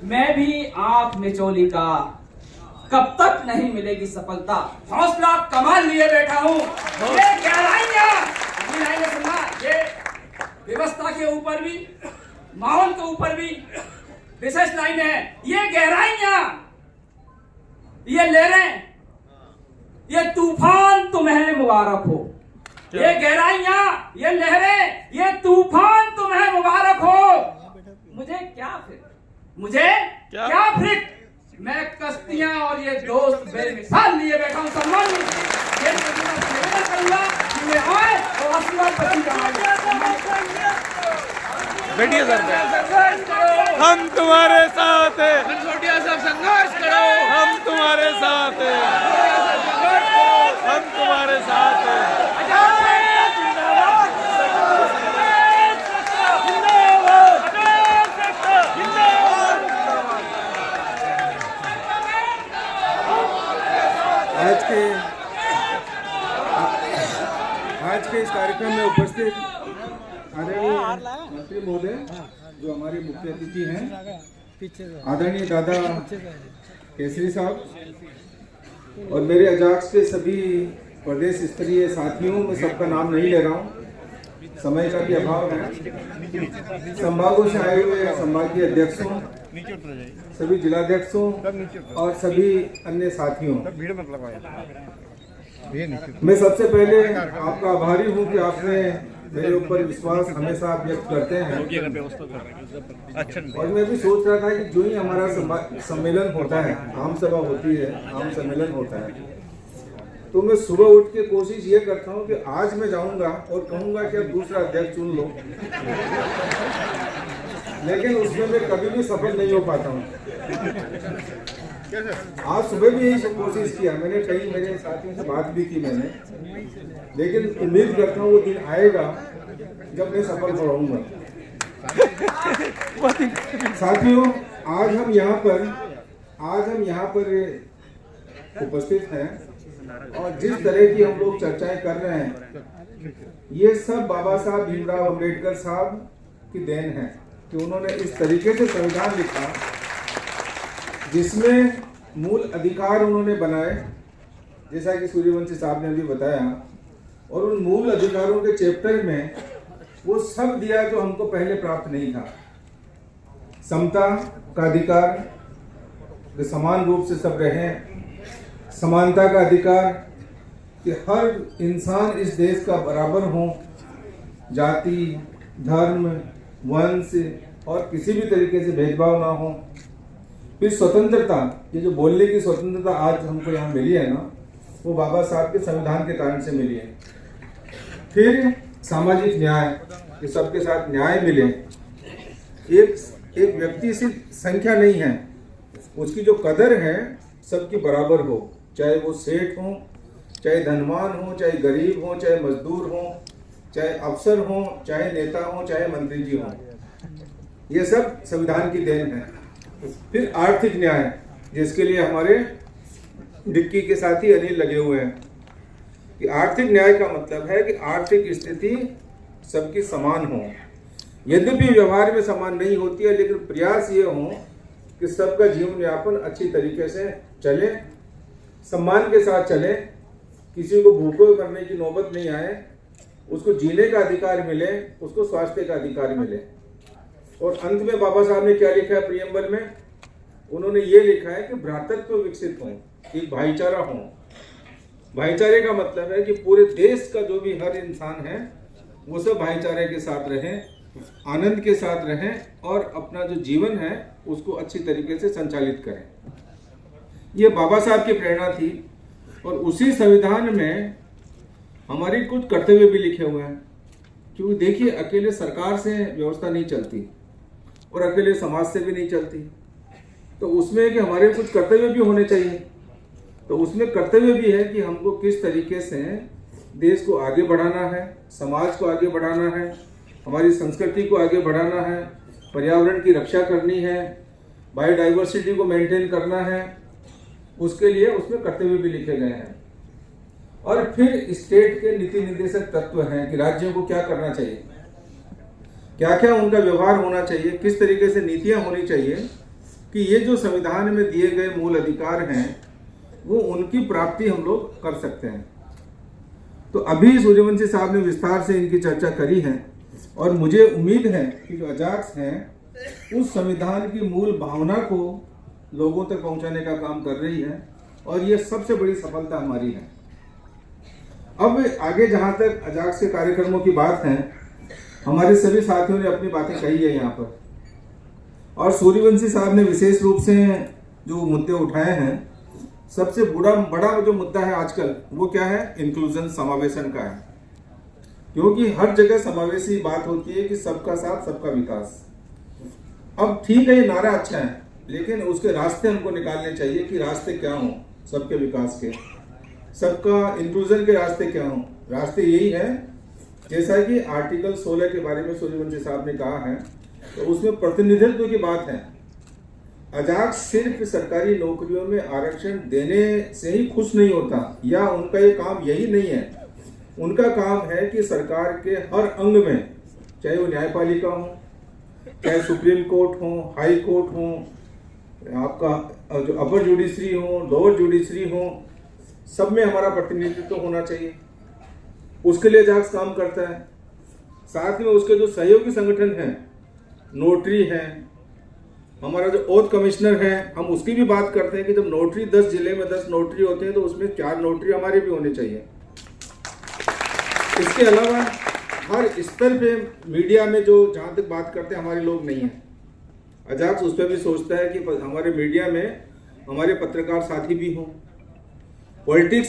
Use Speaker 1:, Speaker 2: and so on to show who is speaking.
Speaker 1: मैं भी आंख मिचोली का, कब तक नहीं मिलेगी सफलता। हौसला कमाल लिए बैठा हूँ। ये गहराइयाँ, अगली लाइन में सुना, ये व्यवस्था के ऊपर भी, माहौल के ऊपर भी विशेष लाइन है। ये गहराइयाँ, ये लहरें, ये तूफान तुम्हें मुबारक हो। ये गहराइयाँ, ये लहरें, ये तूफान तुम्हें मुबारक हो। मुझे क्या फिक्र, मुझे क्या फिक्र, मैं कश्तियां और ये दोस्त बेमिसाल लिए बैठा हूँ। सम्मान ये निवेदन करूंगा कि वे आए और आशीर्वाद प्रदान करें।
Speaker 2: बैठिए सर, हम तुम्हारे साथ हैं। मनसोटिया साहब संघर्ष करो, हम तुम्हारे साथ हैं, हम तुम्हारे साथ हैं।
Speaker 3: आज के इस कार्यक्रम में उपस्थित आदरणीय मंत्री महोदय जो हमारे मुख्य अतिथि हैं, आदरणीय दादा केसरी साहब और मेरे अजाक्स के सभी प्रदेश स्तरीय साथियों, में सबका नाम नहीं ले रहा हूँ, समय का भी अभाव है। संभागों से आए हुए संभागीय अध्यक्षों, सभी जिलाध्यक्षों और सभी अन्य साथियों, मैं सबसे पहले आपका आभारी हूं कि आपने मेरे ऊपर विश्वास हमेशा व्यक्त करते हैं। और मैं भी सोच रहा था कि जो ही हमारा सम्मेलन होता है, आम सभा होती है, आम सम्मेलन होता है, तो मैं सुबह उठ के कोशिश ये करता हूँ कि आज मैं जाऊंगा और कहूंगा कि अब दूसरा अध्यक्ष चुन लो, लेकिन उसमें मैं कभी भी सफल नहीं हो पाता हूँ। आज सुबह भी यही कोशिश किया मैंने, कई मेरे साथियों से बात भी की मैंने, लेकिन उम्मीद करता हूँ वो दिन आएगा जब मैं सफल रहूंगा। साथियों, आज हम यहाँ पर उपस्थित हैं और जिस तरह की हम लोग चर्चाएं कर रहे हैं, ये सब बाबा साहब भीमराव अम्बेडकर साहब की देन है कि उन्होंने इस तरीके से संविधान लिखा जिसमें मूल अधिकार उन्होंने बनाए, जैसा कि सूर्यवंशी साहब ने भी बताया, और उन मूल अधिकारों के चैप्टर में वो सब दिया जो हमको पहले प्राप्त नहीं था। समता का अधिकार, कि समान रूप से सब रहें, समानता का अधिकार कि हर इंसान इस देश का बराबर हो, जाति, धर्म, वंश और किसी भी तरीके से भेदभाव ना हो। फिर स्वतंत्रता, ये जो बोलने की स्वतंत्रता आज हमको यहाँ मिली है ना, वो बाबा साहब के संविधान के कारण से मिली है। फिर सामाजिक न्याय, कि सबके साथ न्याय मिले, एक व्यक्ति से संख्या नहीं है, उसकी जो कदर है सबकी बराबर हो, चाहे वो सेठ हो, चाहे धनवान हो, चाहे गरीब हो, चाहे मजदूर हो, चाहे अफसर हो, चाहे नेता हो, चाहे मंत्री जी हो। ये सब संविधान की देन है। फिर आर्थिक न्याय, जिसके लिए हमारे डिक्की के साथी अनिल लगे हुए हैं, कि आर्थिक न्याय का मतलब है कि आर्थिक स्थिति सबकी समान हो। यद्यपि व्यवहार में समान नहीं होती है, लेकिन प्रयास ये हो कि सबका जीवन यापन अच्छी तरीके से चले, सम्मान के साथ चले, किसी को भूखे मरने की नौबत नहीं आए, उसको जीने का अधिकार मिले, उसको स्वास्थ्य का अधिकार मिले। और अंत में बाबा साहब ने क्या लिखा है प्रियम्बल में? उन्होंने ये लिखा है कि भ्रातृत्व विकसित हो, एक भाईचारा हो। भाईचारे का मतलब है कि पूरे देश का जो भी हर इंसान है वो सब भाईचारे के साथ रहें, आनंद के साथ रहें और अपना जो जीवन है उसको अच्छी तरीके से संचालित करें। ये बाबा साहब की प्रेरणा थी। और उसी संविधान में हमारी कुछ कर्तव्य भी लिखे हुए हैं, क्योंकि देखिए अकेले सरकार से व्यवस्था नहीं चलती और अकेले समाज से भी नहीं चलती, तो उसमें कि हमारे कुछ कर्तव्य भी होने चाहिए। तो उसमें कर्तव्य भी है कि हमको किस तरीके से देश को आगे बढ़ाना है, समाज को आगे बढ़ाना है, हमारी संस्कृति को आगे बढ़ाना है, पर्यावरण की रक्षा करनी है, बायोडाइवर्सिटी को मेंटेन करना है, उसके लिए उसमें कर्तव्य भी लिखे गए हैं। और फिर स्टेट के नीति निर्देशक तत्व हैं कि राज्यों को क्या करना चाहिए, क्या क्या उनका व्यवहार होना चाहिए, किस तरीके से नीतियां होनी चाहिए कि ये जो संविधान में दिए गए मूल अधिकार हैं वो उनकी प्राप्ति हम लोग कर सकते हैं। तो अभी सूर्यवंशी साहब ने विस्तार से इनकी चर्चा करी है और मुझे उम्मीद है कि जो अजाक्स हैं उस संविधान की मूल भावना को लोगों तक पहुंचाने का काम कर रही है और ये सबसे बड़ी सफलता हमारी है। अब आगे जहां तक अजाक्स के कार्यक्रमों की बात है, हमारे सभी साथियों ने अपनी बातें कही है यहाँ पर और सूर्यवंशी साहब ने विशेष रूप से जो मुद्दे उठाए हैं, सबसे बड़ा जो मुद्दा है आजकल वो क्या है, इंक्लूजन, समावेशन का है। क्योंकि हर जगह समावेशी बात होती है कि सबका साथ सबका विकास। अब ठीक है, ये नारा अच्छा है, लेकिन उसके रास्ते हमको निकालने चाहिए कि रास्ते क्या हों सबके विकास के, सबका इंक्लूजन के रास्ते क्या हों। रास्ते यही है, जैसा कि आर्टिकल 16 के बारे में सूर्यवंशी साहब ने कहा है, तो उसमें प्रतिनिधित्व की बात है। अजाक्स सिर्फ सरकारी नौकरियों में आरक्षण देने से ही खुश नहीं होता, या उनका ये काम यही नहीं है। उनका काम है कि सरकार के हर अंग में, चाहे वो न्यायपालिका हो, चाहे सुप्रीम कोर्ट हो, हाई कोर्ट हो, आपका जो अपर जुडिशरी हो, लोअर जुडिशरी हो, सब में हमारा प्रतिनिधित्व होना चाहिए। उसके लिए अजाक्स काम करता है। साथ में उसके जो सहयोगी संगठन हैं, नोटरी है, हमारा जो ओथ कमिश्नर है, हम उसकी भी बात करते हैं कि जब नोटरी 10 जिले में 10 नोटरी होते हैं तो उसमें 4 नोटरी हमारे भी होने चाहिए। इसके अलावा हर स्तर पे मीडिया में जो जहाँ तक बात करते हैं हमारे लोग नहीं हैं, अजाक्स उस पर भी सोचता है कि हमारे मीडिया में हमारे पत्रकार साथी भी हों। पॉलिटिक्स